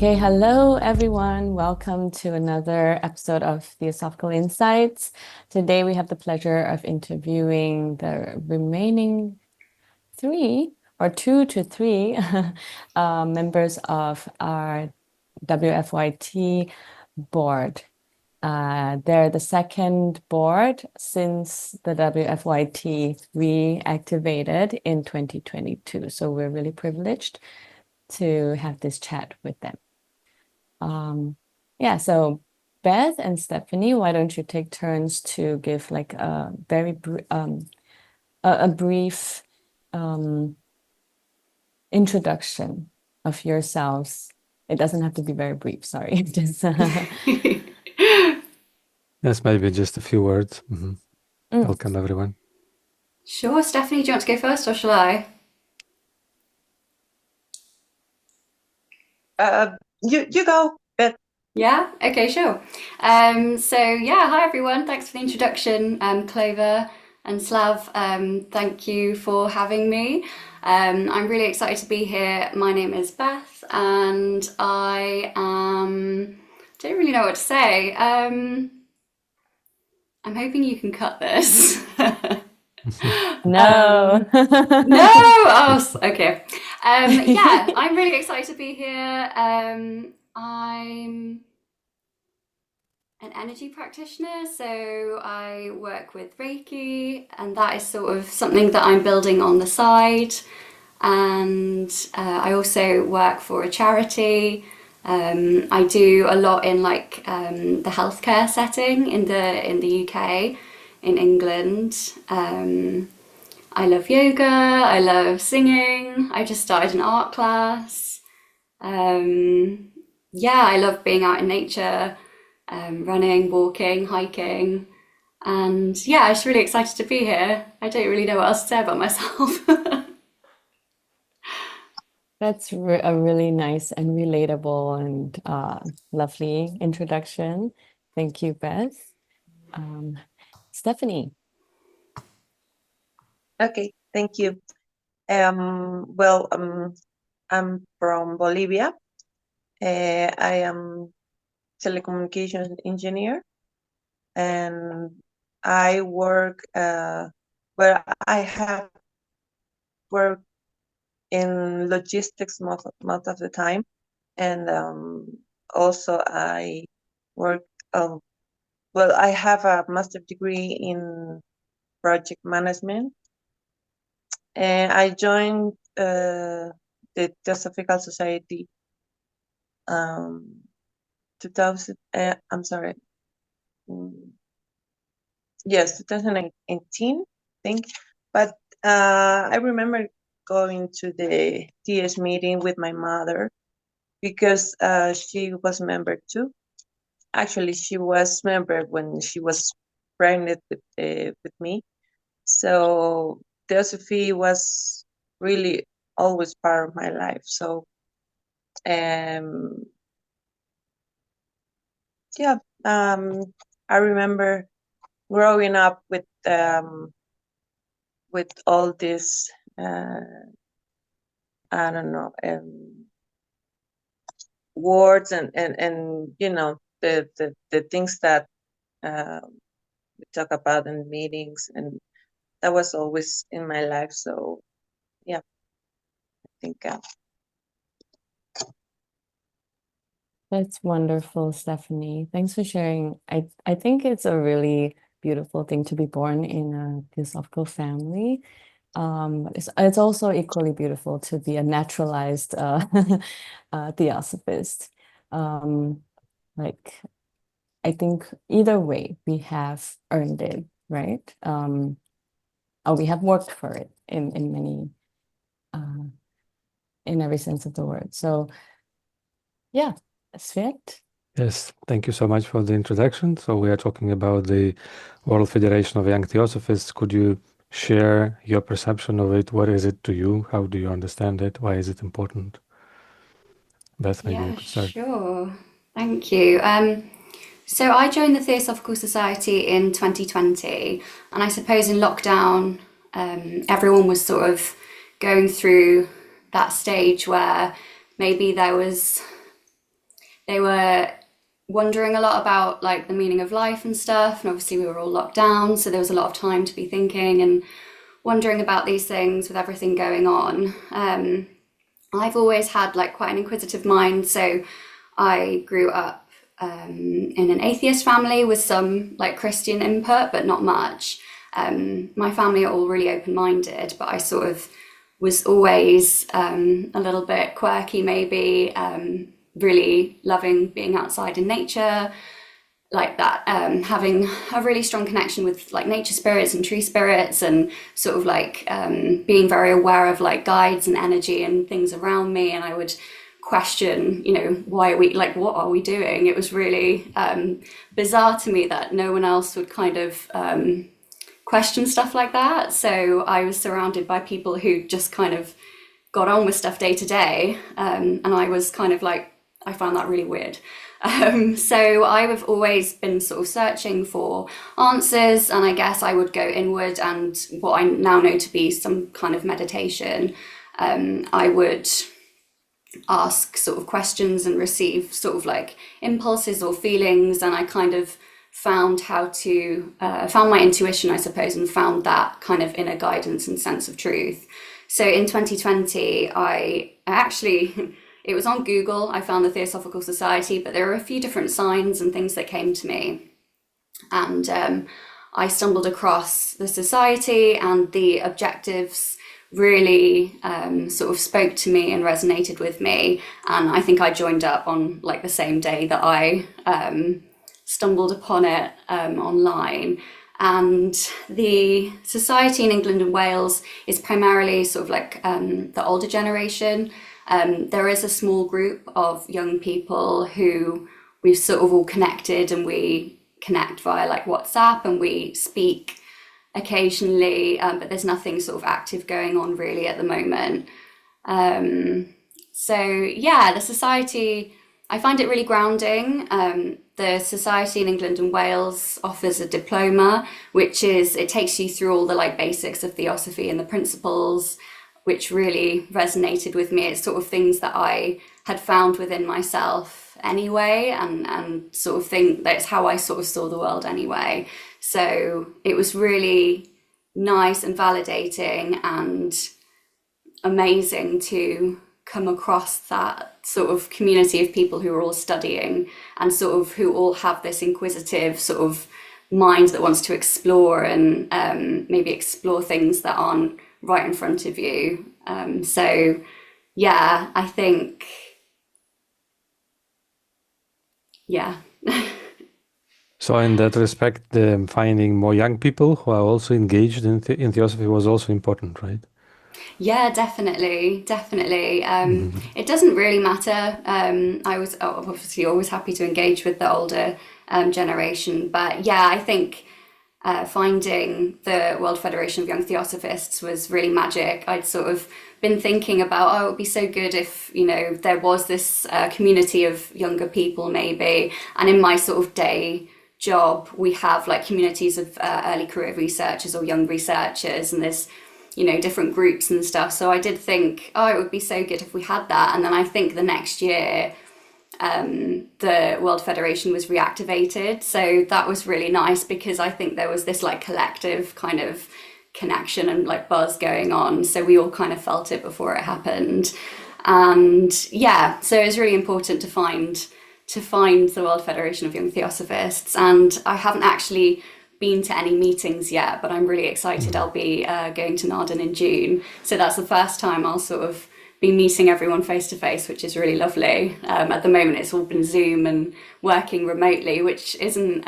Okay, hello everyone. Welcome to another episode of Theosophical Insights. Today we have the pleasure of interviewing the remaining two to three members of our WFYT board. They're the second board since the WFYT reactivated in 2022. So we're really privileged to have this chat with them. So Beth and Stephanie, why don't you take turns to give like a very brief introduction of yourselves. It doesn't have to be very brief, sorry. Just Yes, maybe just a few words. Welcome, everyone. Sure, Stephanie, do you want to go first or shall I? You go, Beth. Yeah, okay, sure. Hi everyone, thanks for the introduction, Clover and Slav. Thank you for having me. I'm really excited to be here. My name is Beth and don't really know what to say. I'm hoping you can cut this. no. No! Oh, okay. I'm really excited to be here. I'm an energy practitioner, so I work with Reiki, and that is sort of something that I'm building on the side. And I also work for a charity. I do a lot in the healthcare setting in the UK, in England. I love yoga, I love singing, I just started an art class. I love being out in nature, running, walking, hiking. And I'm just really excited to be here. I don't really know what else to say about myself. That's a really nice and relatable and lovely introduction. Thank you, Beth. Stephanie. Okay, thank you. I'm from Bolivia. I am telecommunications engineer, and I work. I have worked in logistics most of the time, and also I work. I have a master's degree in project management. And I joined the Theosophical Society 2000 I'm sorry. Yes, 2018, I think. But I remember going to the TS meeting with my mother because she was member too. Actually, she was member when she was pregnant with me. So Theosophy was really always part of my life. So I remember growing up with all this I don't know words and you know the things that we talk about in meetings, and that was always in my life. So yeah, I think That's wonderful, Stephanie. Thanks for sharing. I think it's a really beautiful thing to be born in a theosophical family. It's also equally beautiful to be a naturalized theosophist. I think either way, we have earned it, right? Or we have worked for it in many, in every sense of the word. So, yeah, Svyat. Yes, thank you so much for the introduction. So we are talking about the World Federation of Young Theosophists. Could you share your perception of it? What is it to you? How do you understand it? Why is it important? Beth, maybe you could start. Sure. Thank you. So I joined the Theosophical Society in 2020, and I suppose in lockdown, everyone was sort of going through that stage where maybe there was they were wondering a lot about like the meaning of life and stuff. And obviously we were all locked down, so there was a lot of time to be thinking and wondering about these things with everything going on. I've always had like quite an inquisitive mind, so I grew up in an atheist family with some like Christian input, but not much. My family are all really open-minded, but I sort of was always a little bit quirky, maybe, really loving being outside in nature, like that, having a really strong connection with like nature spirits and tree spirits, and sort of like being very aware of like guides and energy and things around me. And I would question, you know, why are we, like, what are we doing? It was really bizarre to me that no one else would kind of question stuff like that. So I was surrounded by people who just kind of got on with stuff day to day, and I was kind of like, I found that really weird. So I've always been sort of searching for answers, and I guess I would go inward, and what I now know to be some kind of meditation, I would ask sort of questions and receive sort of like impulses or feelings, and I kind of found how to found my intuition, I suppose, and found that kind of inner guidance and sense of truth. So in 2020, I actually, it was on Google, I found the Theosophical Society, but there were a few different signs and things that came to me. And I stumbled across the society, and the objectives really sort of spoke to me and resonated with me. And I think I joined up on like the same day that I stumbled upon it online. And the society in England and Wales is primarily sort of like the older generation. There is a small group of young people who we've sort of all connected, and we connect via like WhatsApp, and we speak occasionally, but there's nothing sort of active going on really at the moment. So yeah, the society, I find it really grounding. The society in England and Wales offers a diploma, which is, it takes you through all the like basics of theosophy and the principles, which really resonated with me. It's sort of things that I had found within myself anyway, and sort of think that's how I sort of saw the world anyway. So it was really nice and validating and amazing to come across that sort of community of people who are all studying, and sort of who all have this inquisitive sort of mind that wants to explore and maybe explore things that aren't right in front of you. So yeah, I think, yeah. So in that respect, finding more young people who are also engaged in Theosophy was also important, right? Yeah, definitely. It doesn't really matter. I was obviously always happy to engage with the older generation, but yeah, I think finding the World Federation of Young Theosophists was really magic. I'd sort of been thinking about, oh, it would be so good if, you know, there was this community of younger people maybe. And in my sort of day job, we have like communities of early career researchers or young researchers, and there's, you know, different groups and stuff. So I did think, oh, it would be so good if we had that. And then I think the next year, the World Federation was reactivated. So that was really nice, because I think there was this like collective kind of connection and like buzz going on. So we all kind of felt it before it happened. And yeah, so it was really important to find the World Federation of Young Theosophists. And I haven't actually been to any meetings yet, but I'm really excited. I'll be going to Naarden in June. So that's the first time I'll sort of be meeting everyone face to face, which is really lovely. At the moment, it's all been Zoom and working remotely, which isn't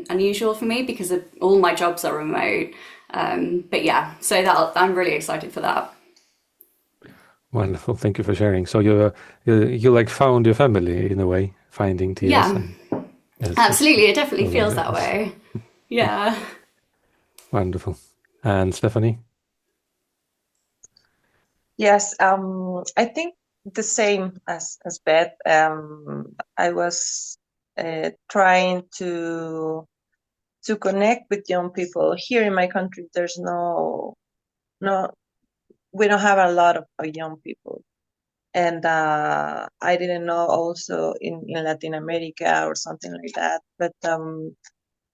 unusual for me because all my jobs are remote. But yeah, so I'm really excited for that. Wonderful, thank you for sharing. So you like found your family in a way, finding TS. Yeah, Yes, absolutely. It definitely feels that way. Yeah. Wonderful. And Stephanie? Yes, I think the same as Beth. I was trying to connect with young people. Here in my country, there's no, we don't have a lot of young people. And I didn't know also in Latin America or something like that. But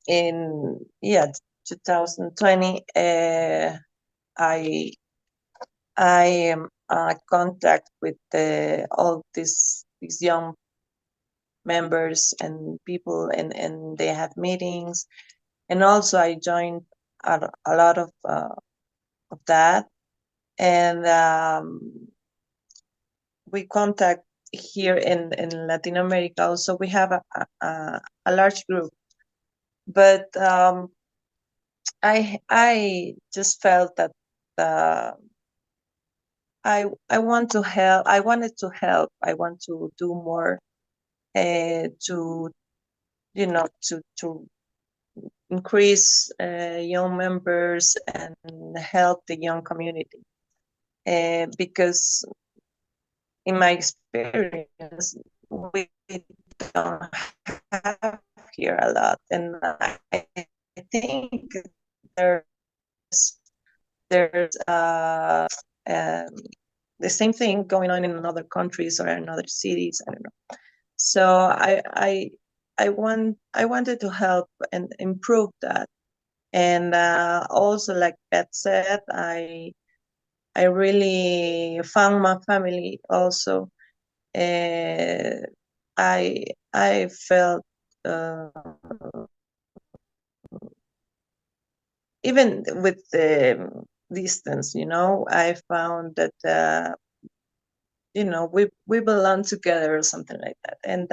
in 2020, I contact with all these young members and people, and they have meetings, and also I joined a lot of that, and we contact here in Latin America. Also, we have a large group, but I just felt that I want to help. I wanted to help. I want to do more to to increase young members and help the young community. Because in my experience, we don't have here a lot, and I think there's the same thing going on in other countries or in other cities. I don't know. So I wanted to help and improve that, and also, like Beth said, I really found my family also. I felt even with the distance, I found that we belong together or something like that, and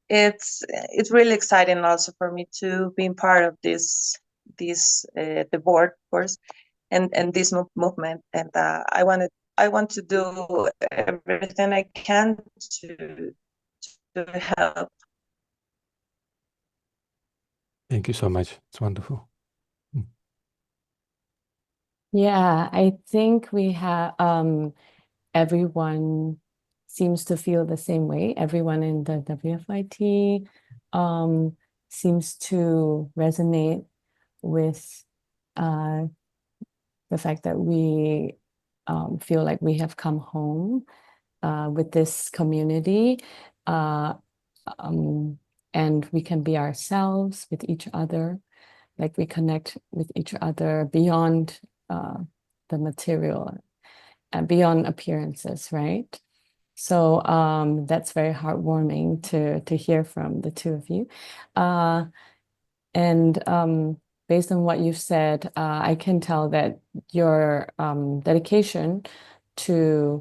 it's really exciting also for me to be part of this the board, of course, and this movement, and I want to do everything I can to help. Thank you so much. It's wonderful. Yeah, I think we have everyone seems to feel the same way. Everyone in the WFYT seems to resonate with the fact that we feel like we have come home with this community, and we can be ourselves with each other, like we connect with each other beyond the material and beyond appearances, right? So that's very heartwarming to hear from the two of you. And based on what you've said, I can tell that your dedication to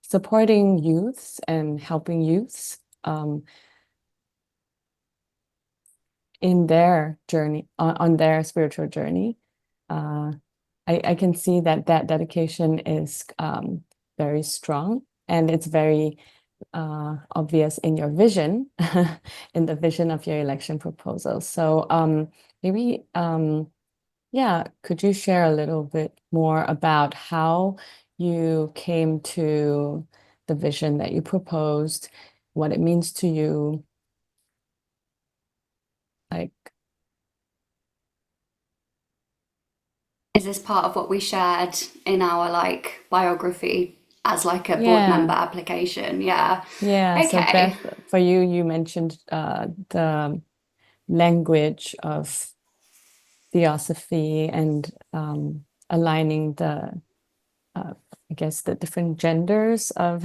supporting youths and helping youths in their journey, on their spiritual journey, I can see that dedication is very strong, and it's very obvious in your vision, in the vision of your election proposal. So maybe, could you share a little bit more about how you came to the vision that you proposed, what it means to you? Like, is this part of what we shared in our biography as a board Yeah. member application? Yeah. Yeah. So Okay. Beth, for you mentioned the language of theosophy and aligning the I guess the different genders of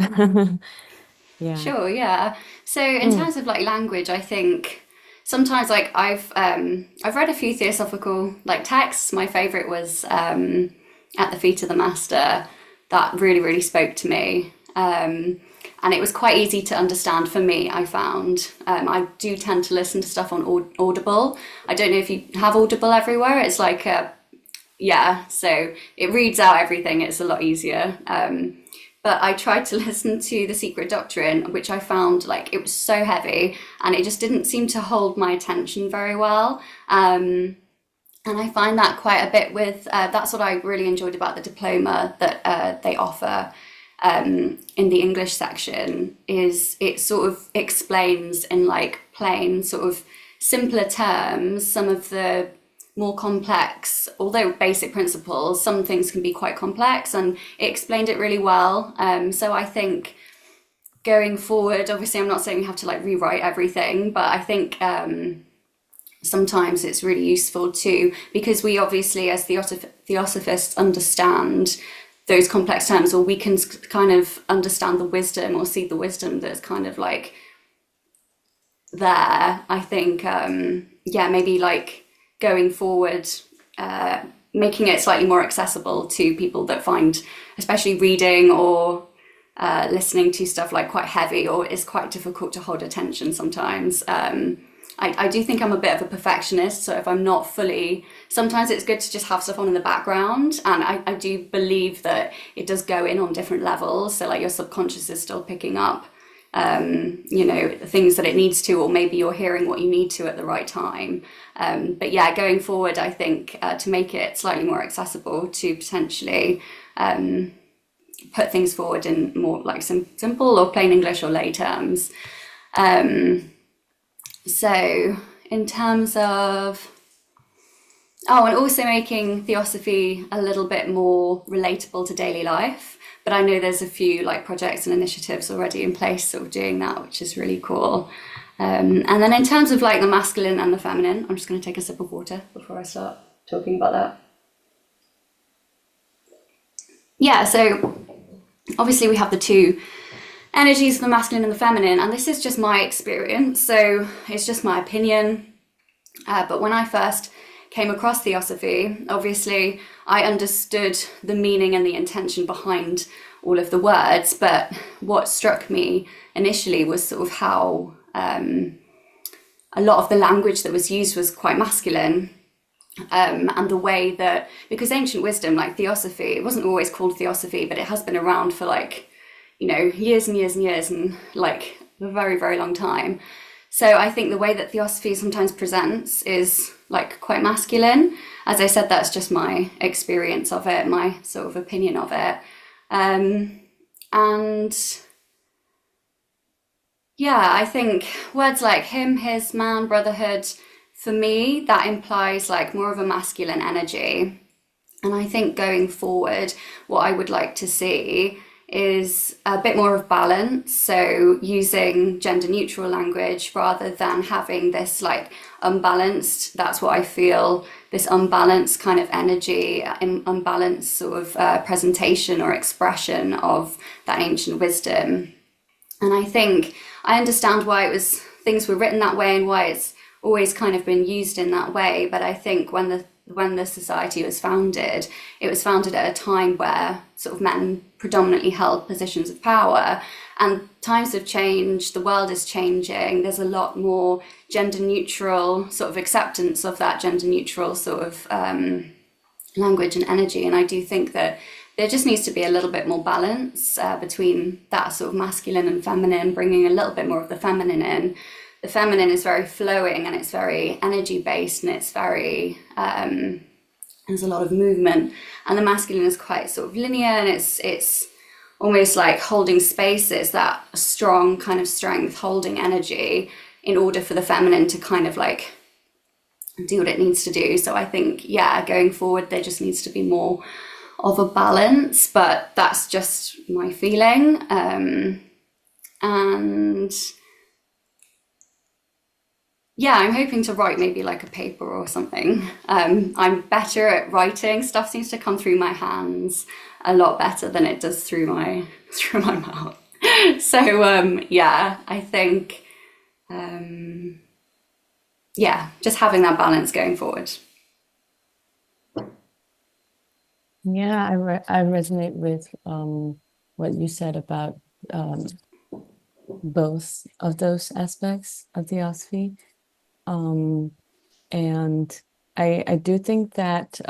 yeah. Sure, yeah. So in terms of language, I think sometimes I've read a few theosophical texts. My favorite was At the Feet of the Master. That really, really spoke to me. And it was quite easy to understand for me, I found. I do tend to listen to stuff on Audible. I don't know if you have Audible everywhere. It's so it reads out everything. It's a lot easier. But I tried to listen to The Secret Doctrine, which I found it was so heavy and it just didn't seem to hold my attention very well. And I find that quite a bit with, that's what I really enjoyed about the diploma that they offer in the English section, is it sort of explains in plain sort of simpler terms some of the more complex, although basic principles, some things can be quite complex, and it explained it really well. So I think going forward, obviously I'm not saying we have to like rewrite everything, but I think sometimes it's really useful too, because we obviously as Theosophists understand those complex terms, or we can kind of understand the wisdom or see the wisdom that's kind of like there. I think, yeah, maybe like going forward, making it slightly more accessible to people that find, especially reading or listening to stuff like quite heavy or is quite difficult to hold attention sometimes. I do think I'm a bit of a perfectionist, so if I'm not fully, sometimes it's good to just have stuff on in the background, and I do believe that it does go in on different levels, so like your subconscious is still picking up you know, things that it needs to, or maybe you're hearing what you need to at the right time. But yeah, going forward, I think to make it slightly more accessible, to potentially put things forward in more like simple or plain English or lay terms. So in terms of, oh, and also making Theosophy a little bit more relatable to daily life. But I know there's a few like projects and initiatives already in place sort of doing that, which is really cool. And then in terms of like the masculine and the feminine, I'm just going to take a sip of water before I start talking about that. Yeah, so obviously we have the two energies, the masculine and the feminine, and this is just my experience, so it's just my opinion. But when I first came across Theosophy, obviously I understood the meaning and the intention behind all of the words, but what struck me initially was sort of how a lot of the language that was used was quite masculine. And the way that, because ancient wisdom, like Theosophy, it wasn't always called Theosophy, but it has been around for like, you know, years and years and years, and like a very, very long time. So I think the way that Theosophy sometimes presents is like quite masculine. As I said, that's just my experience of it, my sort of opinion of it. And yeah, I think words like him, his, man, brotherhood, for me, that implies like more of a masculine energy. And I think going forward, what I would like to see is a bit more of balance, so using gender neutral language rather than having this like unbalanced, that's what I feel, this unbalanced kind of energy, unbalanced sort of presentation or expression of that ancient wisdom. And I think I understand why things were written that way and why it's always kind of been used in that way, but I think when the society was founded, it was founded at a time where sort of men predominantly held positions of power, and times have changed, the world is changing, there's a lot more gender neutral sort of acceptance of that gender neutral sort of language and energy, and I do think that there just needs to be a little bit more balance between that sort of masculine and feminine, bringing a little bit more of the feminine in. The feminine is very flowing and it's very energy based, and it's very, there's a lot of movement, and the masculine is quite sort of linear, and it's almost like holding spaces, that strong kind of strength, holding energy in order for the feminine to kind of like do what it needs to do. So I think, yeah, going forward, there just needs to be more of a balance, but that's just my feeling. And yeah, I'm hoping to write maybe like a paper or something. I'm better at writing. Stuff seems to come through my hands a lot better than it does through my mouth. So yeah, I think yeah, just having that balance going forward. Yeah, I resonate with what you said about both of those aspects of Theosophy. And I do think that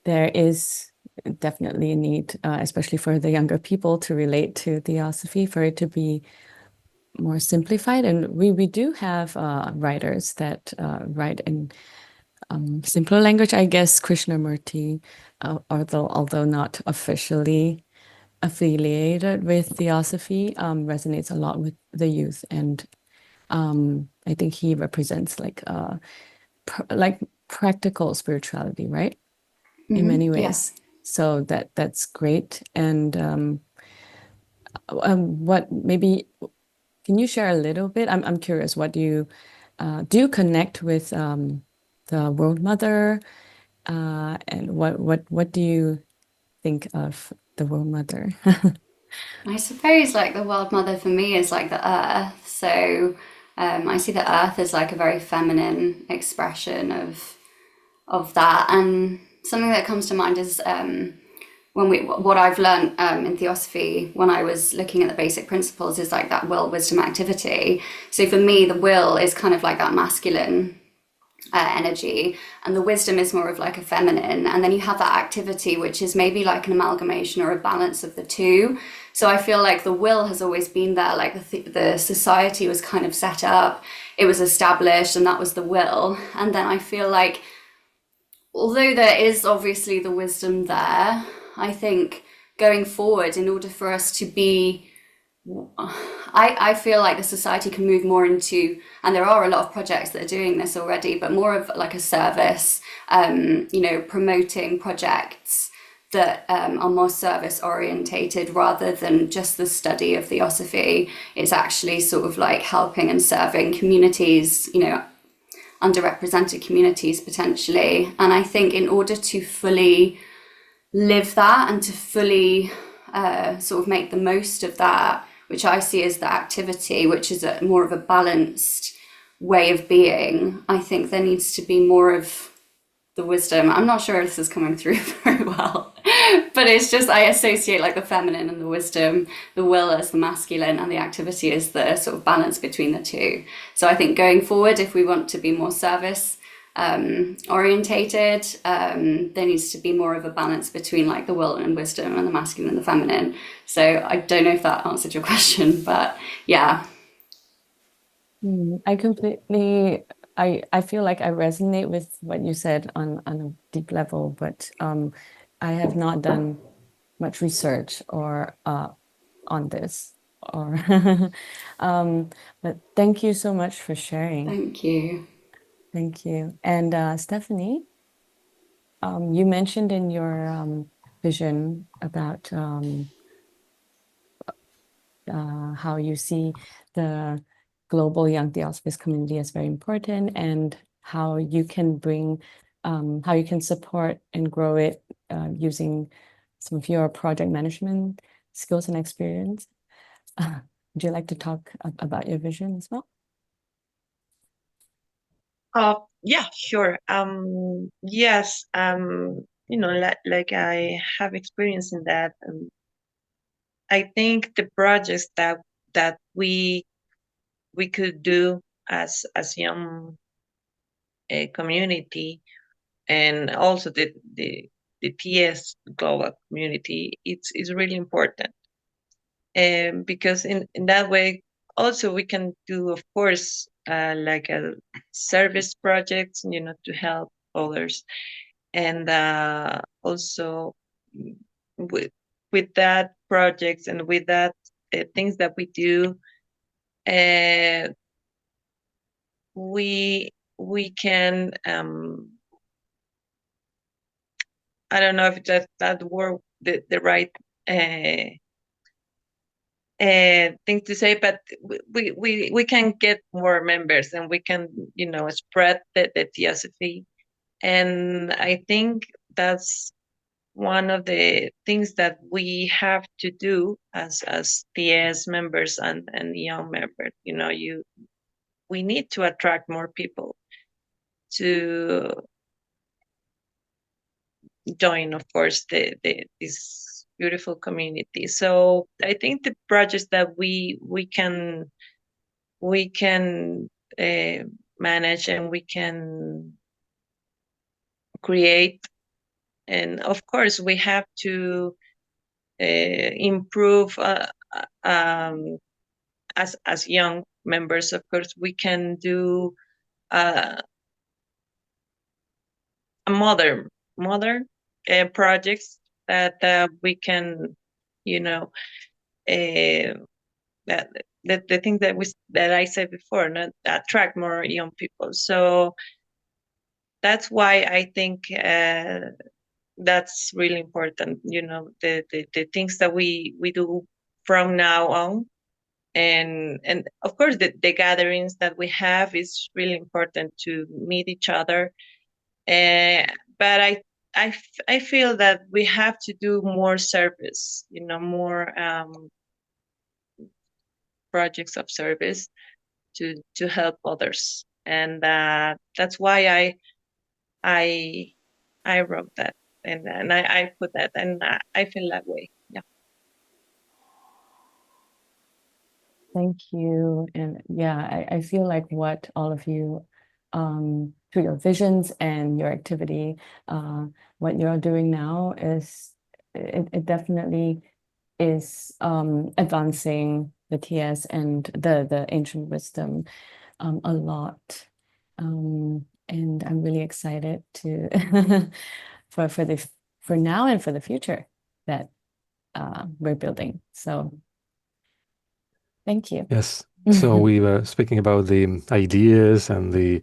there is definitely a need, especially for the younger people, to relate to Theosophy, for it to be more simplified. And we do have writers that write in simpler language. I guess Krishnamurti, although not officially affiliated with Theosophy, resonates a lot with the youth, and I think he represents like practical spirituality, right? In many ways. Yeah. So that's great. And what maybe can you share a little bit? I'm curious. What do you connect with the World Mother, and what do you think of the World Mother? I suppose like the World Mother for me is like the earth. So I see the earth as like a very feminine expression of that. And something that comes to mind is what I've learned in Theosophy when I was looking at the basic principles is like that will, wisdom, activity. So for me, the will is kind of like that masculine energy, and the wisdom is more of like a feminine, and then you have that activity which is maybe like an amalgamation or a balance of the two. So I feel like the will has always been there, like the society was kind of set up, it was established, and that was the will. And then I feel like although there is obviously the wisdom there, I think going forward, in order for us to be, I feel like the society can move more into, and there are a lot of projects that are doing this already, but more of like a service, promoting projects that are more service orientated rather than just the study of Theosophy. It's actually sort of like helping and serving communities, underrepresented communities potentially. And I think in order to fully live that and to fully sort of make the most of that, which I see as the activity, which is more of a balanced way of being, I think there needs to be more of the wisdom. I'm not sure if this is coming through very well, but it's just I associate like the feminine and the wisdom, the will as the masculine, and the activity as the sort of balance between the two. So I think going forward, if we want to be more service orientated, there needs to be more of a balance between like the will and wisdom and the masculine and the feminine. So I don't know if that answered your question, but yeah. I completely, I feel like I resonate with what you said on a deep level, but I have not done much research or on this, or but thank you so much for sharing. Thank you. Thank you. And Stephanie, you mentioned in your vision about how you see the global young Theosophist community as very important, and how you can how you can support and grow it using some of your project management skills and experience. Would you like to talk about your vision as well? Yeah, sure. Yes, like I have experience in that. I think the projects that we could do as young community, and also the TS global community, it's really important. Because in that way also we can do, of course, like a service projects, to help others. And also with that projects and with that things that we do, we can I don't know if that word the right thing to say, but we can get more members, and we can spread the Theosophy. And I think that's one of the things that we have to do as TS members and young members. We need to attract more people to join, of course, this beautiful community. So I think the projects that we can manage and we can create, and of course we have to improve as young members. Of course, we can do a modern projects that we can, that the thing that I said before, attract more young people. So that's why I think that's really important. The things that we do from now on, and of course the gatherings that we have is really important to meet each other. But I feel that we have to do more service, more projects of service to help others, and that's why I wrote that, and I put that, and I feel that way. Yeah. Thank you. And yeah, I feel like what all of you, through your visions and your activity, what you're doing now is, it definitely is advancing the TS and the ancient wisdom a lot. And I'm really excited to for now and for the future that we're building. So thank you. Yes. So we were speaking about the ideas and the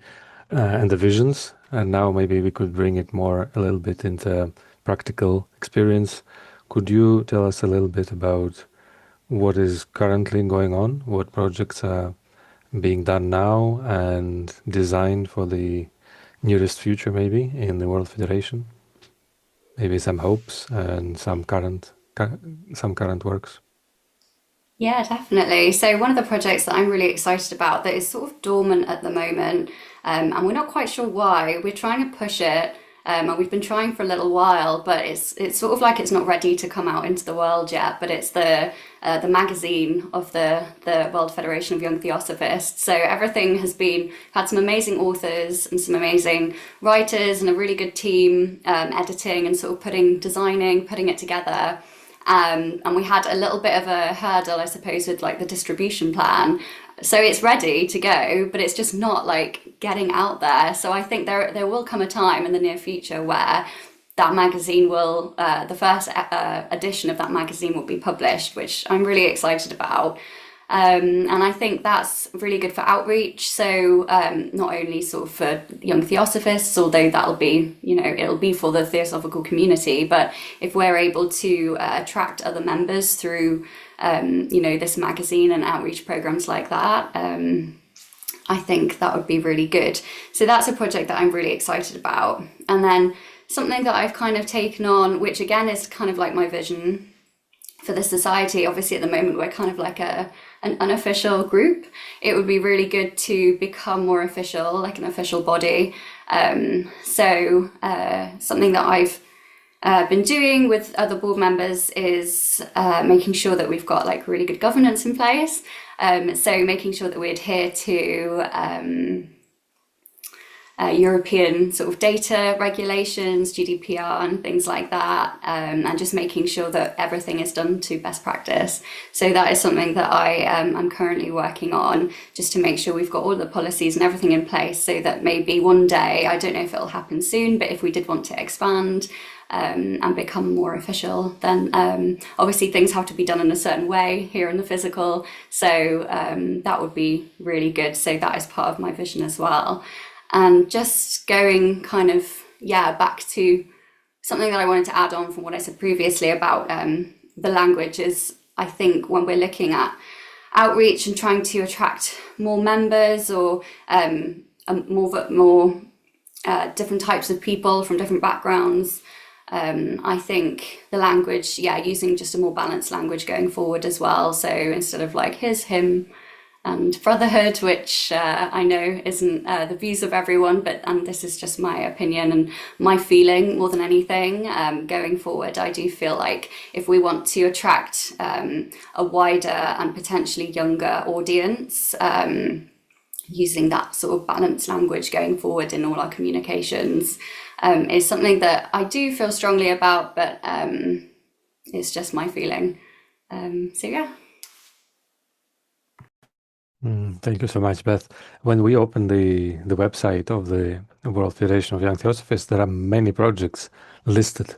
visions, and now maybe we could bring it more a little bit into practical experience. Could you tell us a little bit about what is currently going on, what projects are being done now and designed for the nearest future, maybe in the World Federation? Maybe some hopes and some current works. Yeah, definitely. So one of the projects that I'm really excited about that is sort of dormant at the moment, and we're not quite sure why. We're trying to push it, and we've been trying for a little while, but it's sort of like it's not ready to come out into the world yet. But it's the magazine of the World Federation of Young Theosophists. So everything has had some amazing authors and some amazing writers and a really good team editing and sort of designing, putting it together. And we had a little bit of a hurdle, I suppose, with like the distribution plan. So it's ready to go, but it's just not like getting out there. So I think there will come a time in the near future where that magazine the first edition of that magazine will be published, which I'm really excited about. And I think that's really good for outreach. So not only sort of for young Theosophists, although that'll be, it'll be for the Theosophical community, but if we're able to attract other members through, this magazine and outreach programs like that, I think that would be really good. So that's a project that I'm really excited about. And then something that I've kind of taken on, which again is kind of like my vision for the society. Obviously at the moment we're kind of like an unofficial group. It would be really good to become more official, like an official body. So something that I've been doing with other board members is making sure that we've got like really good governance in place. So making sure that we adhere to European sort of data regulations, GDPR and things like that, and just making sure that everything is done to best practice. So that is something that I'm currently working on, just to make sure we've got all the policies and everything in place, so that maybe one day, I don't know if it'll happen soon, but if we did want to expand and become more official, then obviously things have to be done in a certain way here in the physical. So that would be really good. So that is part of my vision as well. And just going kind of, back to something that I wanted to add on from what I said previously about the language is, I think when we're looking at outreach and trying to attract more members or more different types of people from different backgrounds, I think the language, using just a more balanced language going forward as well. So instead of like his, him, and brotherhood, which I know isn't the views of everyone, and this is just my opinion and my feeling more than anything. Going forward, I do feel like if we want to attract a wider and potentially younger audience, using that sort of balanced language going forward in all our communications is something that I do feel strongly about, but it's just my feeling. So yeah. Thank you so much, Beth. When we open the website of the World Federation of Young Theosophists, there are many projects listed,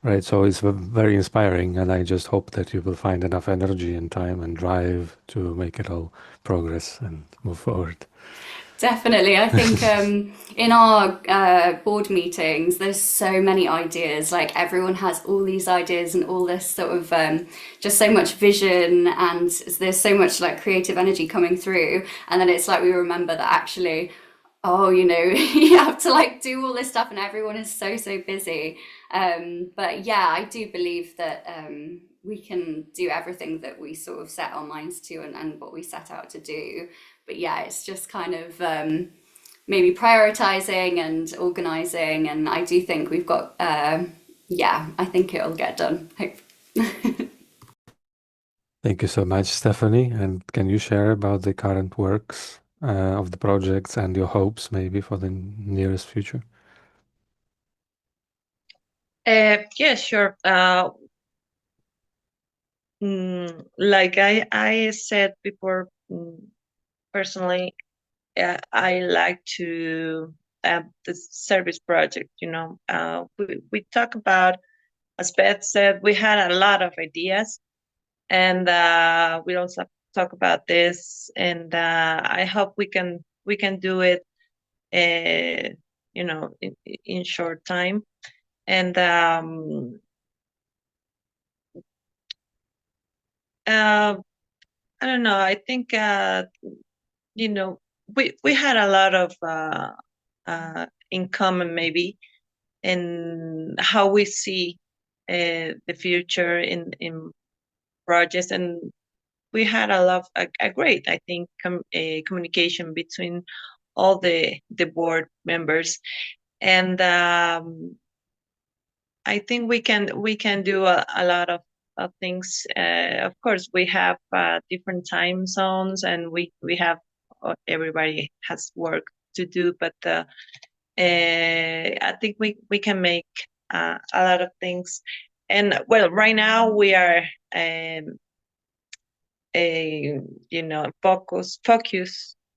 right? So it's very inspiring, and I just hope that you will find enough energy and time and drive to make it all progress and move forward. Definitely. I think in our board meetings, there's so many ideas. Like everyone has all these ideas and all this sort of just so much vision, and there's so much like creative energy coming through. And then it's like we remember that actually, oh, you have to like do all this stuff, and everyone is so busy. But yeah, I do believe that we can do everything that we sort of set our minds to and what we set out to do. But yeah, it's just kind of maybe prioritizing and organizing. And I do think we've got, I think it'll get done. Hope. Thank you so much, Stephanie. And can you share about the current works of the projects and your hopes maybe for the nearest future? Yeah, sure. Like I said before, personally, I like to the service project. We talk about, as Beth said, we had a lot of ideas, and we also talk about this, and I hope we can do it, in short time, and I don't know. I think we had a lot of in common, maybe, in how we see the future in projects, and we had a great, I think, communication between all the board members, and I think we can do a lot of things. Of course, we have different time zones, and we have everybody has work to do, but I think we can make a lot of things. And well, right now we are focus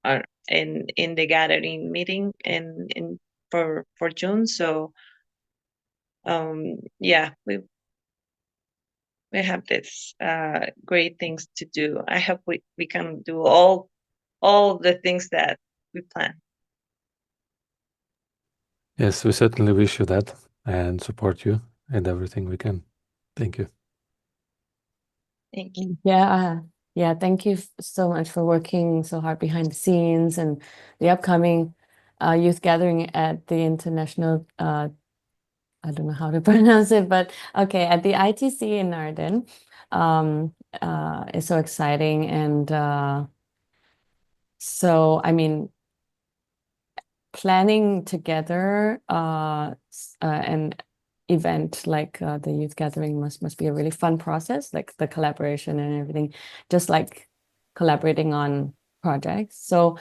on in the gathering meeting in for June. So yeah, we have this great things to do. I hope we can do all the things that we plan. Yes, we certainly wish you that and support you in everything we can. Thank you. Thank you. Yeah, thank you so much for working so hard behind the scenes, and the upcoming youth gathering at the international, I don't know how to pronounce it, but okay, at the ITC in Arden is so exciting. And so, I mean, planning together an event like the youth gathering must be a really fun process, like the collaboration and everything, just like collaborating on projects. So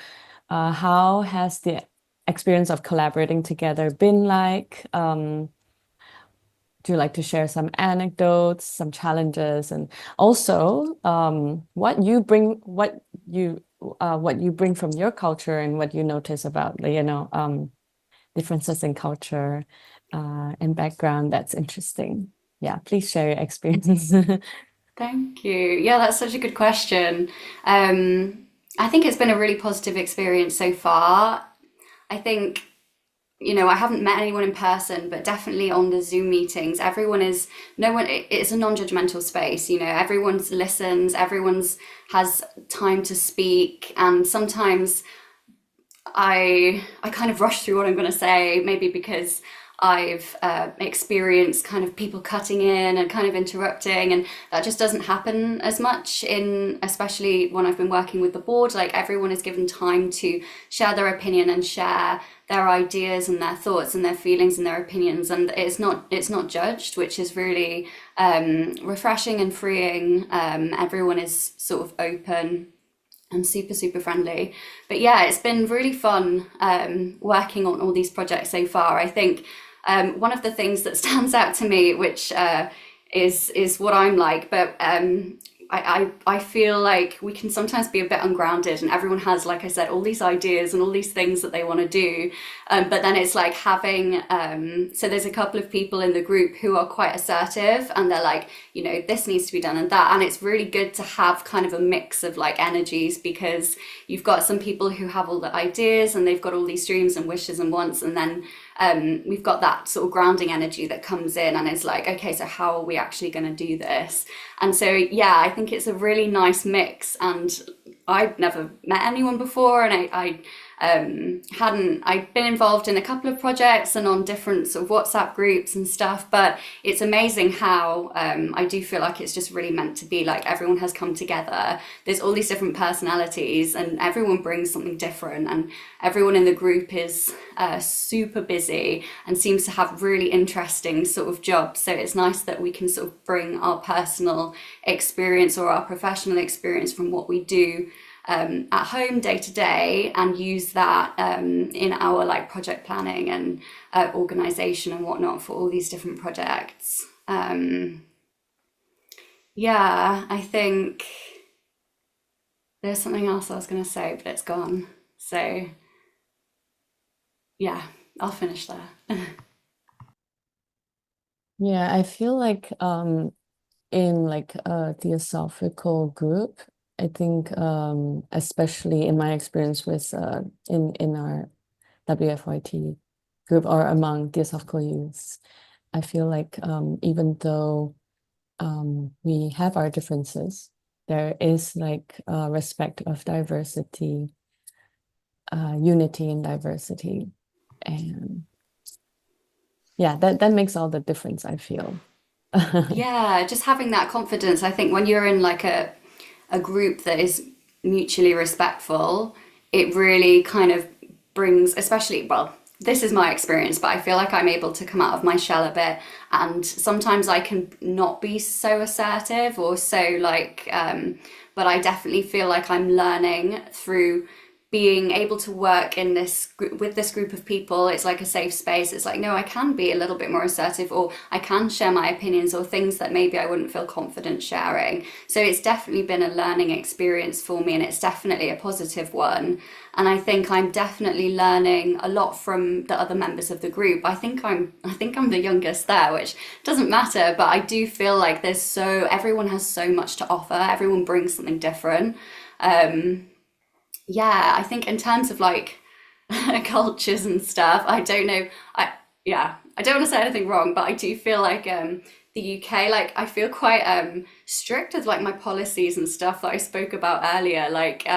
how has the experience of collaborating together been like? Do you like to share some anecdotes, some challenges, and also what you bring from your culture and what you notice about differences in culture and background that's interesting? Yeah, please share your experience. Thank you. Yeah, that's such a good question. I think it's been a really positive experience so far. I think, I haven't met anyone in person, but definitely on the Zoom meetings, it's a non-judgmental space, everyone listens, everyone's has time to speak. And sometimes I kind of rush through what I'm going to say, maybe because I've experienced kind of people cutting in and kind of interrupting, and that just doesn't happen as much especially when I've been working with the board. Like everyone is given time to share their opinion and share their ideas and their thoughts and their feelings and their opinions, and it's not judged, which is really refreshing and freeing. Everyone is sort of open and super friendly. But yeah, it's been really fun working on all these projects so far. I think one of the things that stands out to me, which is what I'm like, but I feel like we can sometimes be a bit ungrounded, and everyone has, like I said, all these ideas and all these things that they want to do. But then it's like having, so there's a couple of people in the group who are quite assertive, and they're like, you know, this needs to be done and that. And it's really good to have kind of a mix of like energies, because you've got some people who have all the ideas and they've got all these dreams and wishes and wants. And then we've got that sort of grounding energy that comes in and is like, okay, so how are we actually going to do this? And so, yeah, I think it's a really nice mix. And I'd never met anyone before, and I'd been involved in a couple of projects and on different sort of WhatsApp groups and stuff, but it's amazing how I do feel like it's just really meant to be. Like, everyone has come together, there's all these different personalities and everyone brings something different, and everyone in the group is super busy and seems to have really interesting sort of jobs. So it's nice that we can sort of bring our personal experience or our professional experience from what we do at home day to day, and use that in our like project planning and organization and whatnot for all these different projects. Yeah, I think there's something else I was going to say, but it's gone. So yeah, I'll finish there. Yeah, I feel like in like a theosophical group, I think especially in my experience with in our WFYT group or among theosophical youths, I feel like even though we have our differences, there is like respect of diversity, unity in diversity, and yeah, that makes all the difference, I feel. Yeah, just having that confidence. I think when you're in like a group that is mutually respectful, it really kind of brings, especially, well, this is my experience, but I feel like I'm able to come out of my shell a bit. And sometimes I can not be so assertive or so like, but I definitely feel like I'm learning through being able to work in this with this group of people. It's like a safe space. It's like, no, I can be a little bit more assertive, or I can share my opinions or things that maybe I wouldn't feel confident sharing. So it's definitely been a learning experience for me, and it's definitely a positive one. And I think I'm definitely learning a lot from the other members of the group. I think I'm the youngest there, which doesn't matter, but I do feel like everyone has so much to offer. Everyone brings something different. Yeah, I think in terms of like cultures and stuff, I don't know. I don't want to say anything wrong, but I do feel like the UK, like I feel quite strict with like my policies and stuff that I spoke about earlier. Like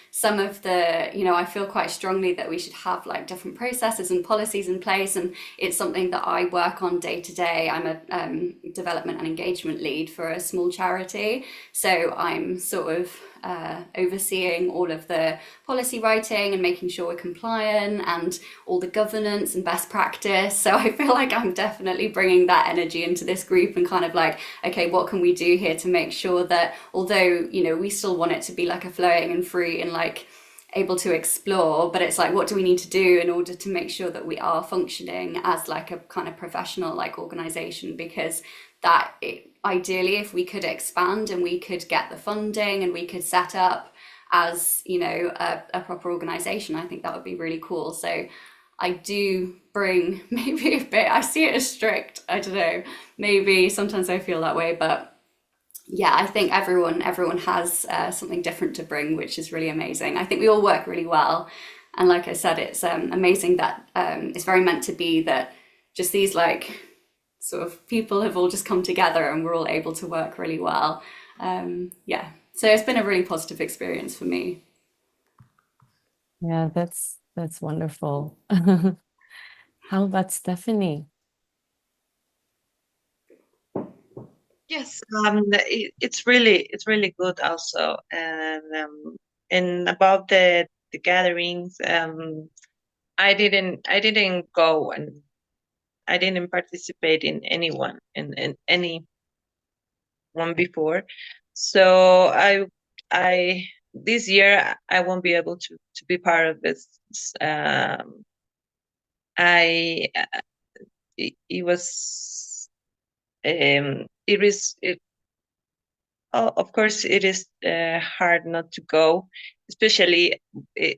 some of the, I feel quite strongly that we should have like different processes and policies in place, and it's something that I work on day to day. I'm a development and engagement lead for a small charity, so I'm sort of overseeing all of the policy writing and making sure we're compliant and all the governance and best practice. So I feel like I'm definitely bringing that energy into this group and kind of like, okay, what can we do here to make sure that although, we still want it to be like a flowing and free and like able to explore, but it's like, what do we need to do in order to make sure that we are functioning as like a kind of professional like organization? Because ideally, if we could expand and we could get the funding and we could set up as a proper organization, I think that would be really cool. So I do bring maybe a bit, I see it as strict, I don't know, maybe sometimes I feel that way, but yeah, I think everyone has something different to bring, which is really amazing. I think we all work really well, and like I said, it's amazing that it's very meant to be that just these like sort of people have all just come together and we're all able to work really well. Yeah, so it's been a really positive experience for me. Yeah, that's wonderful. How about Stephanie? Yes, it's really good also, and about the gatherings, I didn't go, and I didn't participate in any one before, so I this year I won't be able to be part of this. I it was it of course, it is hard not to go, especially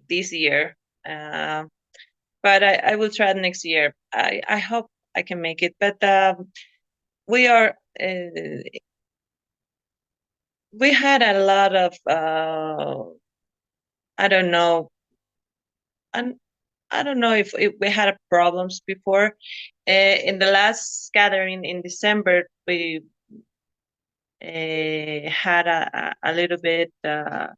this year. But I will try next year. I hope I can make it. But we are we had a lot of I don't know, and I don't know if we had problems before. In the last gathering in December, we had a little bit. I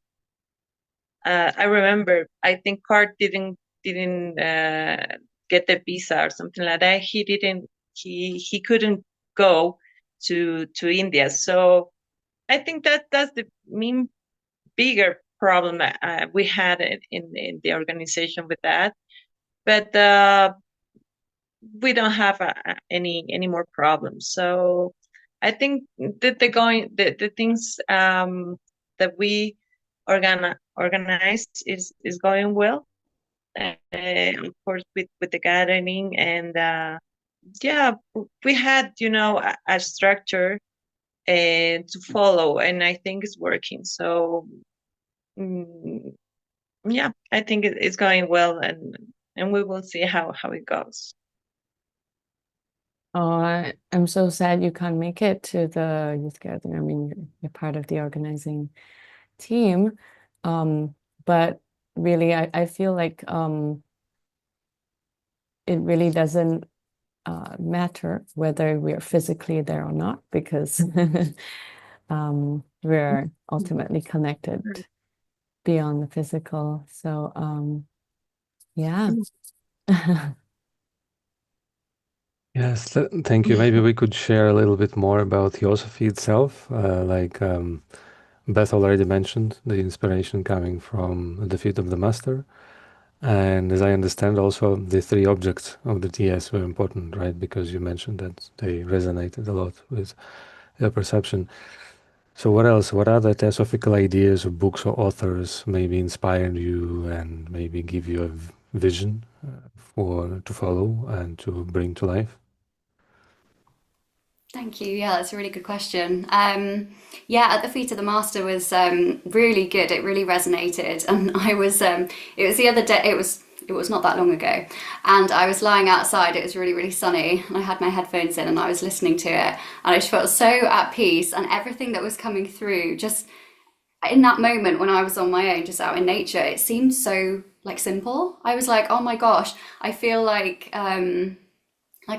remember. I think Cart didn't get the visa or something like that. He didn't. He couldn't go to India. So I think that's the main bigger problem we had in the organization with that. But we don't have any more problems. So I think that the things that we organized is going well. Of course, with the gathering, and yeah, we had a structure to follow, and I think it's working. So yeah, I think it's going well, and we will see how it goes. Oh, I'm so sad you can't make it to the youth gathering. I mean, you're part of the organizing team. But really, I feel like it really doesn't matter whether we're physically there or not, because we're ultimately connected beyond the physical. So yeah. Yes, thank you. Maybe we could share a little bit more about Theosophy itself. Beth already mentioned the inspiration coming from the feet of the Master. And as I understand, also the three objects of the TS were important, right? Because you mentioned that they resonated a lot with your perception. So what else? What other theosophical ideas or books or authors maybe inspired you and maybe give you a vision to follow and to bring to life? Thank you. Yeah, that's a really good question. Yeah, At the Feet of the Master was really good. It really resonated, and I was. It was the other day. It was not that long ago, and I was lying outside. It was really, really sunny, and I had my headphones in, and I was listening to it, and I just felt so at peace, and everything that was coming through, just in that moment when I was on my own, just out in nature, it seemed so like simple. I was like, oh my gosh, I feel like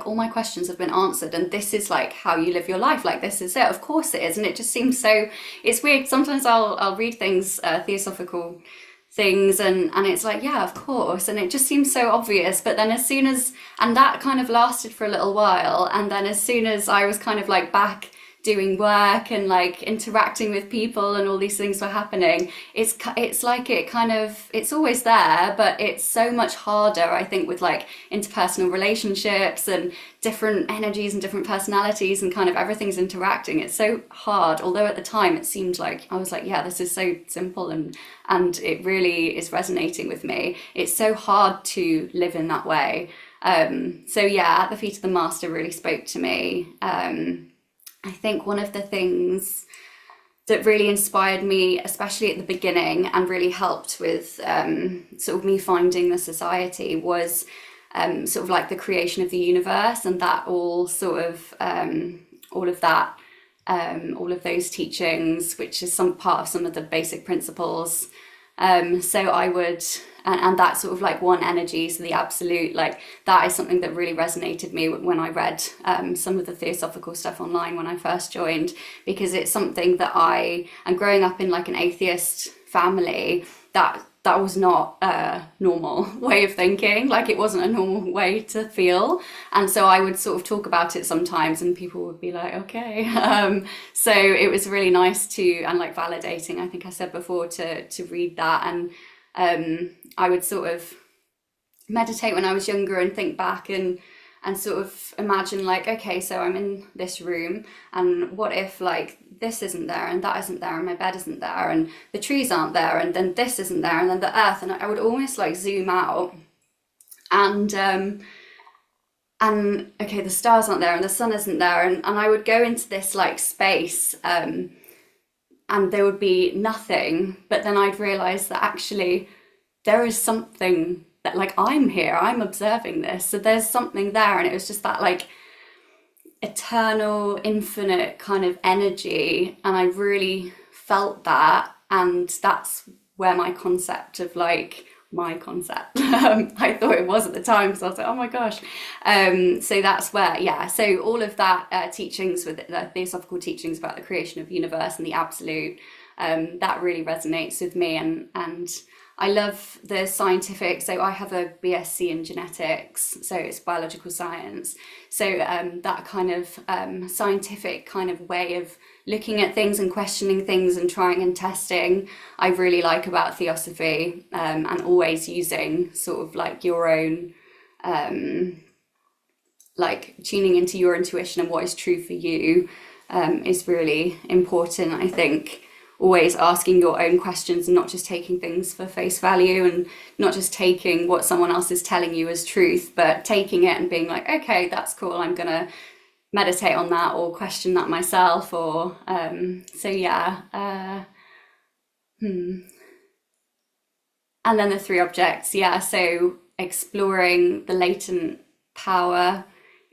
all my questions have been answered, and this is like how you live your life, like this is it, of course it is. And it just seems so, it's weird, sometimes I'll read things, theosophical things, and it's like, yeah, of course, and it just seems so obvious. But then as soon as, and that kind of lasted for a little while, and then as soon as I was kind of like back doing work and like interacting with people and all these things were happening, it's like it kind of, it's always there, but it's so much harder, I think, with like interpersonal relationships and different energies and different personalities, and kind of everything's interacting. It's so hard, although at the time it seemed like I was like, yeah, this is so simple, and it really is resonating with me. It's so hard to live in that way. So yeah, At the Feet of the Master really spoke to me. I think one of the things that really inspired me, especially at the beginning, and really helped with sort of me finding the society, was sort of like the creation of the universe, and that all sort of all of that, all of those teachings, which is some part of some of the basic principles. So I would, and that sort of like one energy, so the absolute, like that is something that really resonated me when I read some of the theosophical stuff online when I first joined, because it's something that and growing up in like an atheist family, that was not a normal way of thinking. Like it wasn't a normal way to feel. And so I would sort of talk about it sometimes and people would be like, okay. So it was really nice to, and like validating, I think I said before, to read that. And I would sort of meditate when I was younger and think back and sort of imagine like, okay, so I'm in this room, and what if like this isn't there and that isn't there and my bed isn't there and the trees aren't there and then this isn't there and then the earth, and I would almost like zoom out and okay, the stars aren't there and the sun isn't there, and I would go into this like space and there would be nothing, but then I'd realize that actually there is something that, like, I'm here, I'm observing this, so there's something there. And it was just that like eternal, infinite kind of energy, and I really felt that. And that's where my concept of like I thought it was at the time, because I was like, oh my gosh. So that's where, yeah, so all of that teachings with the theosophical teachings about the creation of the universe and the absolute, that really resonates with me. And I love the scientific, so I have a BSc in genetics, so it's biological science. So that kind of scientific kind of way of looking at things and questioning things and trying and testing, I really like about theosophy, and always using sort of like your own, like tuning into your intuition and what is true for you, is really important. I think always asking your own questions and not just taking things for face value, and not just taking what someone else is telling you as truth, but taking it and being like, okay, that's cool, I'm gonna meditate on that or question that myself, or so yeah. And then the three objects, yeah, so exploring the latent power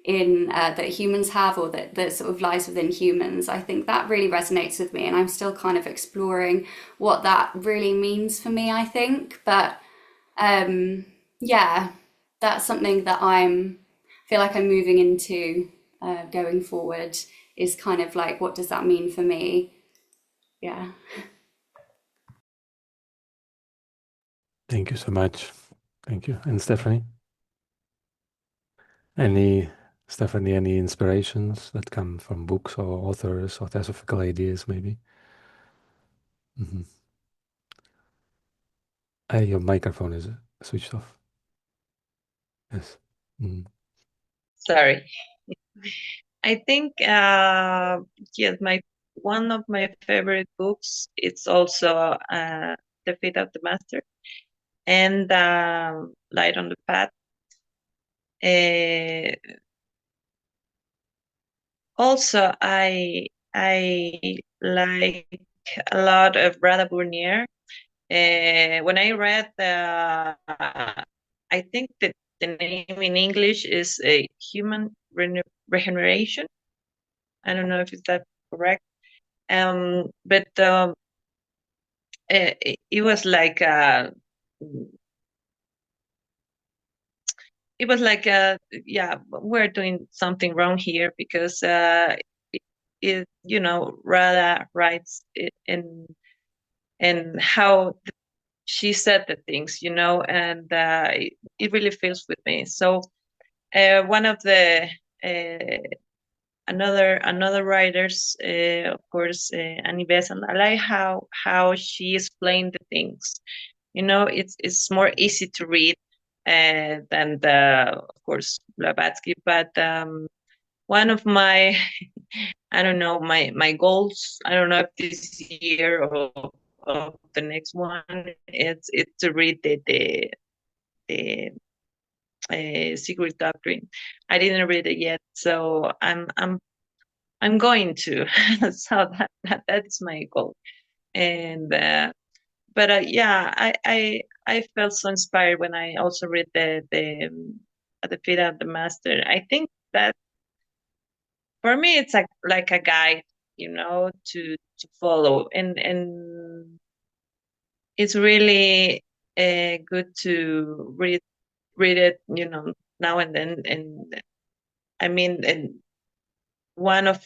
in that humans have, or that sort of lies within humans. I think that really resonates with me, and I'm still kind of exploring what that really means for me, I think. But yeah, that's something that feel like I'm moving into going forward, is kind of like, what does that mean for me? Yeah. Thank you so much. Thank you. And Stephanie? Any inspirations that come from books or authors or theosophical ideas, maybe? Your microphone is switched off. Yes. Sorry. I think yes, one of my favorite books, it's also The Feet of the Master and Light on the Path. Also, I like a lot of Brother Burnier. When I read I think that the name in English is a Human Regeneration. I don't know if it's that correct. But it was like yeah, we're doing something wrong here, because it Radha writes it and how she said the things, and it really feels with me. So one of the another writers, of course, Annie Besant, I like how she explained the things. It's more easy to read than of course, Blavatsky. But one of my I don't know, my goals, I don't know if this year or the next one, it's to read the Secret Doctrine. I didn't read it yet, so I'm going to. So that is my goal. And but yeah, I felt so inspired when I also read the At the Feet of the Master. I think that for me it's like a guide, to follow, and it's really good to read it, now and then. And I mean, and one of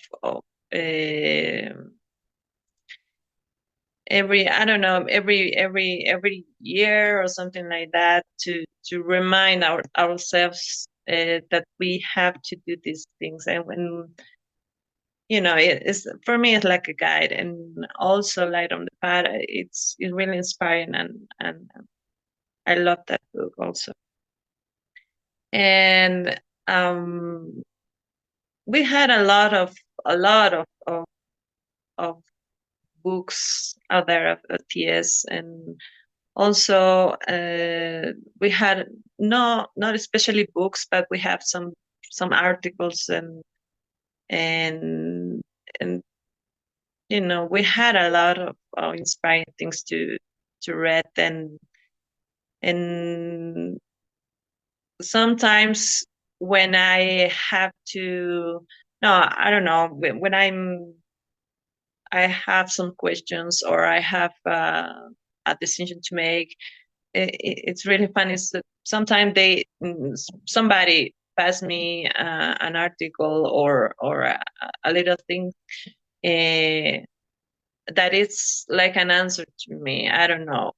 every, I don't know, every year or something like that, to remind ourselves that we have to do these things. And when it's, for me, it's like a guide. And also Light on the Path, it's really inspiring, and I love that book also. And we had a lot of books out there of TS, and also we had not especially books, but we have some articles and we had a lot of inspiring things to read, and sometimes when I have to, no, I don't know, when I have some questions or I have a decision to make, it's really funny. So sometimes somebody pass me an article or a little thing that is like an answer to me. I don't know,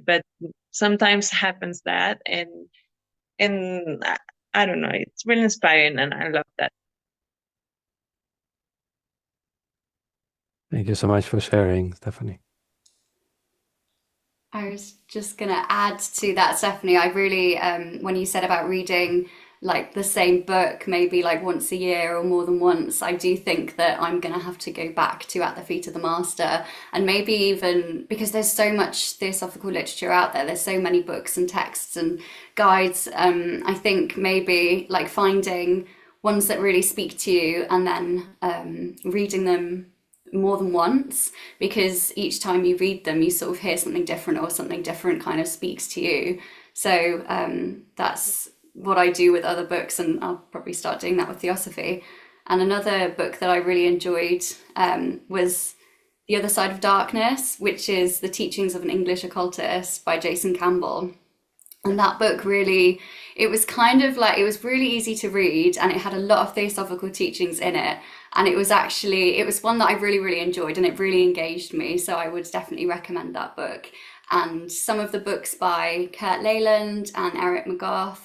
but sometimes happens that, and I don't know. It's really inspiring, and I love that. Thank you so much for sharing, Stephanie. I was just gonna add to that, Stephanie. I really, when you said about reading like the same book, maybe like once a year or more than once, I do think that I'm gonna have to go back to At the Feet of the Master, and maybe even because there's so much theosophical literature out there, there's so many books and texts and guides. I think maybe like finding ones that really speak to you and then reading them more than once, because each time you read them you sort of hear something different, or something different kind of speaks to you. So that's what I do with other books, and I'll probably start doing that with Theosophy. And another book that I really enjoyed was The Other Side of Darkness, which is The Teachings of an English Occultist by Jason Campbell. And that book really, it was kind of like, it was really easy to read, and it had a lot of theosophical teachings in it. And it was one that I really, really enjoyed, and it really engaged me. So I would definitely recommend that book. And some of the books by Kurt Leyland and Eric McGough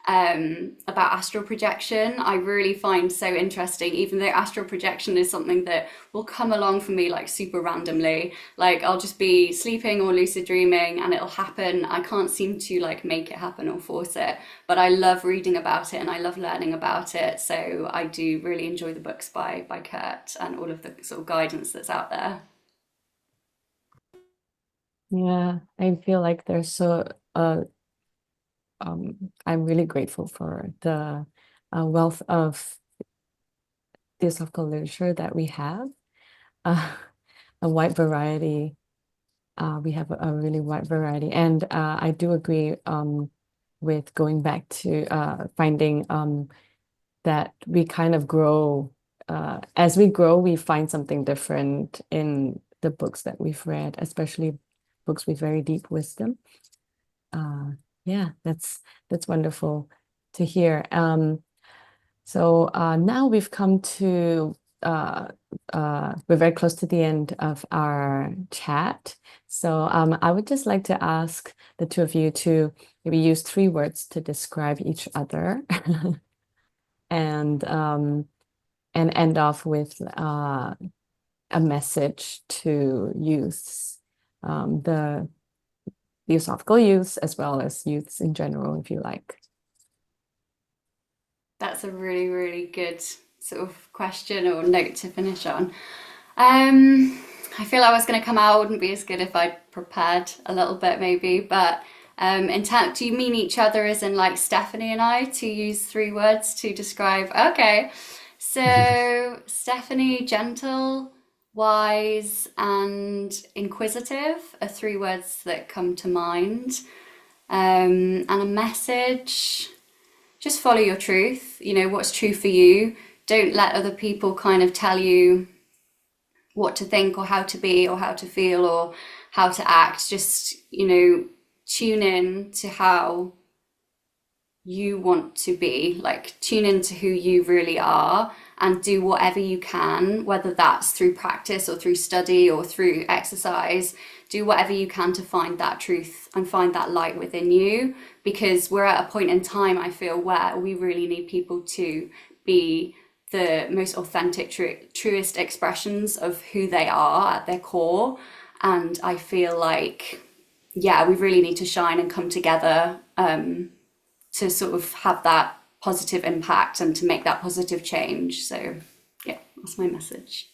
about astral projection, I really find so interesting, even though astral projection is something that will come along for me like super randomly. Like I'll just be sleeping or lucid dreaming and it'll happen. I can't seem to like make it happen or force it, but I love reading about it and I love learning about it. So I do really enjoy the books by Kurt and all of the sort of guidance that's out there. Yeah, I feel like there's so I'm really grateful for the wealth of theosophical literature that we have, a wide variety. We have a really wide variety, and I do agree with going back to finding that we kind of grow. As we grow, we find something different in the books that we've read, especially books with very deep wisdom. Yeah, that's wonderful to hear. So now we've come to we're very close to the end of our chat. So I would just like to ask the two of you to maybe use 3 words to describe each other, and end off with a message to youths, the Theosophical youths as well as youths in general, if you like. That's a really, really good sort of question or note to finish on. I feel I was going to come out, wouldn't be as good if I'd prepared a little bit maybe, but do you mean each other as in like Stephanie and I, to use 3 words to describe? Okay, so Stephanie, gentle, wise, and inquisitive are 3 words that come to mind. And a message: just follow your truth, what's true for you. Don't let other people kind of tell you what to think or how to be or how to feel or how to act. Just, tune in to how you want to be, like tune into who you really are, and do whatever you can, whether that's through practice or through study or through exercise. Do whatever you can to find that truth and find that light within you, because we're at a point in time, I feel, where we really need people to be the most authentic, truest expressions of who they are at their core. And I feel like, yeah, we really need to shine and come together to sort of have that positive impact and to make that positive change. So yeah, that's my message.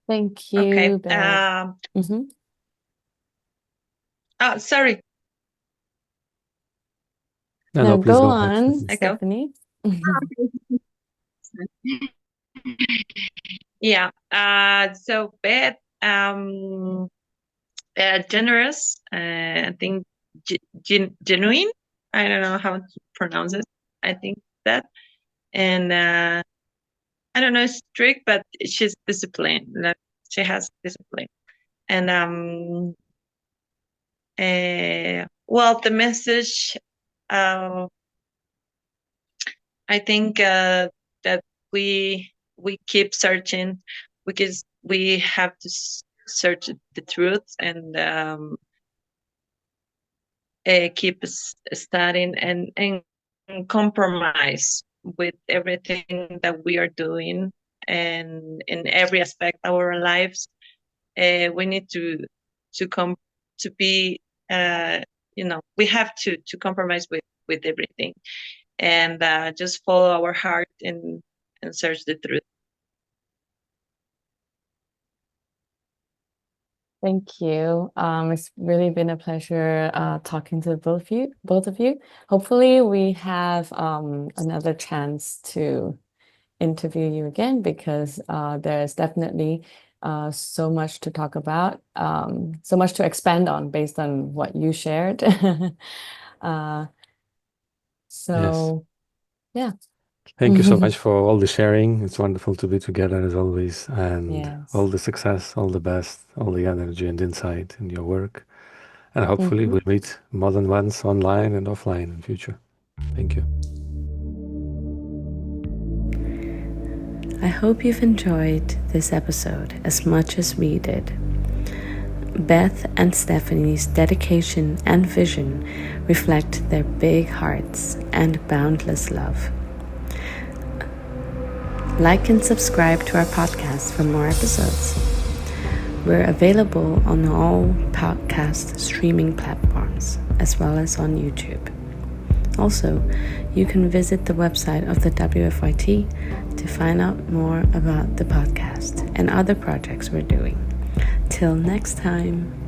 Thank you. Okay. Sorry. No, please go go ahead, on, Stephanie. Stephanie. Yeah. So Beth, generous. I think genuine. I don't know how to pronounce it. I think that. And I don't know, strict, but she's disciplined. Like, she has discipline. And well, the message. I think that we keep searching because we have to search the truth and keep studying and compromise with everything that we are doing, and in every aspect of our lives. We need to come to be we have to compromise with everything, and just follow our heart and search the truth. Thank you. It's really been a pleasure talking to both of you. Hopefully, we have another chance to interview you again, because there's definitely so much to talk about, so much to expand on based on what you shared. So, yeah. Thank you so much for all the sharing. It's wonderful to be together as always, and Yes. all the success, all the best, all the energy and insight in your work. And hopefully we'll meet more than once online and offline in future. Thank you. I hope you've enjoyed this episode as much as we did. Beth and Stephanie's dedication and vision reflect their big hearts and boundless love. Like and subscribe to our podcast for more episodes. We're available on all podcast streaming platforms, as well as on YouTube. Also, you can visit the website of the WFYT to find out more about the podcast and other projects we're doing. Till next time.